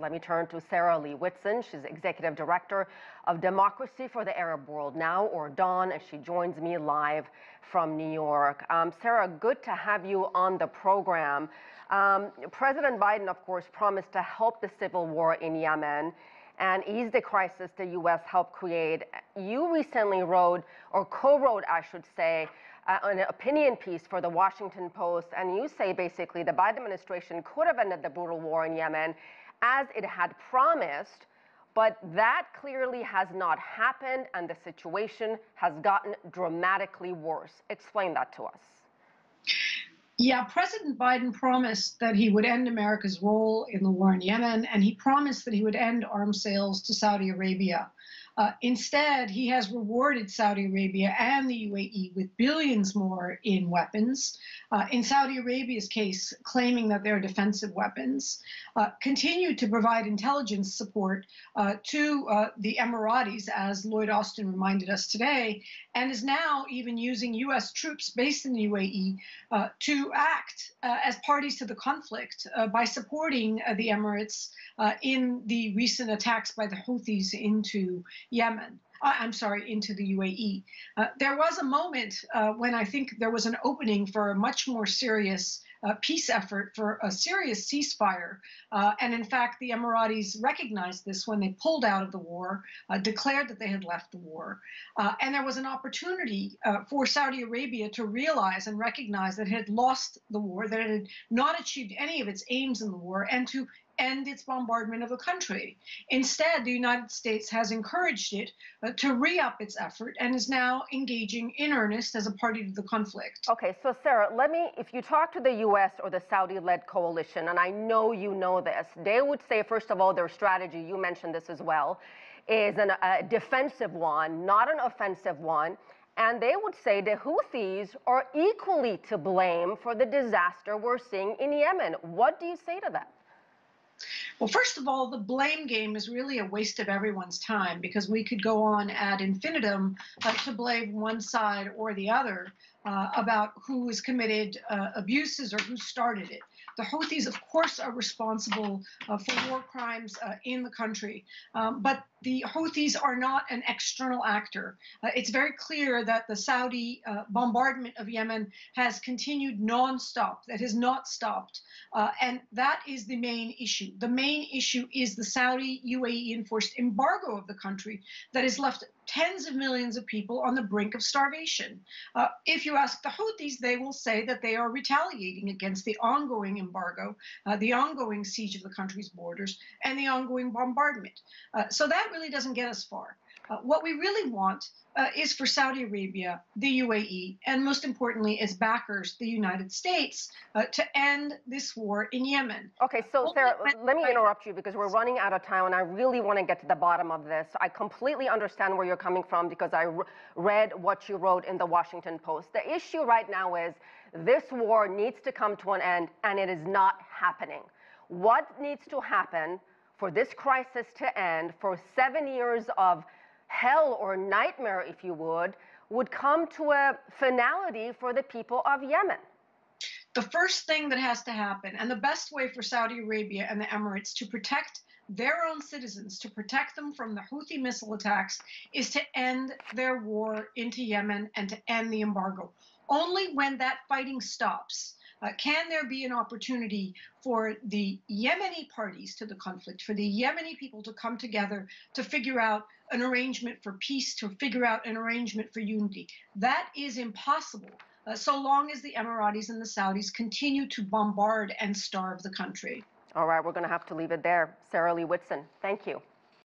Let me turn to Sarah Leah Whitson. She's Executive Director of Democracy for the Arab World Now, or DAWN, and she joins me live from New York. Sarah, good to have you on the program. President Biden, of course, promised to help the civil war in Yemen and ease the crisis the U.S. helped create. You recently wrote, or co-wrote, I should say, an opinion piece for the Washington Post, and you say basically the Biden administration could have ended the brutal war in Yemen as it had promised, but that clearly has not happened, and the situation has gotten dramatically worse. Explain that to us. Yeah, President Biden promised that he would end America's role in the war in Yemen, and he promised that he would end arms sales to Saudi Arabia. Instead, he has rewarded Saudi Arabia and the UAE with billions more in weapons. In Saudi Arabia's case, claiming that they're defensive weapons, continued to provide intelligence support to the Emiratis, as Lloyd Austin reminded us today, and is now even using U.S. troops based in the UAE to act as parties to the conflict by supporting the Emirates in the recent attacks by the Houthis into Yemen. Into the UAE. There was a moment when I think there was an opening for a much more serious peace effort, for a serious ceasefire. And in fact, the Emiratis recognized this when they pulled out of the war, declared that they had left the war. And there was an opportunity for Saudi Arabia to realize and recognize that it had lost the war, that it had not achieved any of its aims in the war, and to end its bombardment of the country. Instead, the United States has encouraged it to re-up its effort and is now engaging in earnest as a party to the conflict. Okay, so Sarah, if you talk to the U.S. or the Saudi-led coalition, and I know you know this, they would say, first of all, their strategy, you mentioned this as well, is a defensive one, not an offensive one. And they would say the Houthis are equally to blame for the disaster we're seeing in Yemen. What do you say to that? Well, first of all, the blame game is really a waste of everyone's time, because we could go on ad infinitum to blame one side or the other about who has committed abuses or who started it. The Houthis, of course, are responsible for war crimes in the country, but the Houthis are not an external actor. It's very clear that the Saudi bombardment of Yemen has continued nonstop, that has not stopped, and that is the main issue. The main issue is the Saudi UAE enforced embargo of the country that has left tens of millions of people on the brink of starvation. If you ask the Houthis, they will say that they are retaliating against the ongoing embargo, the ongoing siege of the country's borders, and the ongoing bombardment. So that really doesn't get us far. What we really want is for Saudi Arabia, the UAE, and most importantly, its backers, the United States, to end this war in Yemen. Okay, so Sarah, let me interrupt you because we're running out of time, and I really want to get to the bottom of this. I completely understand where you're coming from because I read what you wrote in the Washington Post. The issue right now is this war needs to come to an end, and it is not happening. What needs to happen for this crisis to end, for 7 years of hell or nightmare, if you would come to a finality for the people of Yemen? The first thing that has to happen, and the best way for Saudi Arabia and the Emirates to protect their own citizens, to protect them from the Houthi missile attacks, is to end their war into Yemen and to end the embargo. Only when that fighting stops can there be an opportunity for the Yemeni parties to the conflict, for the Yemeni people to come together to figure out an arrangement for peace, to figure out an arrangement for unity. That is impossible so long as the Emiratis and the Saudis continue to bombard and starve the country. All right, we're going to have to leave it there. Sarah Leah Whitson, thank you.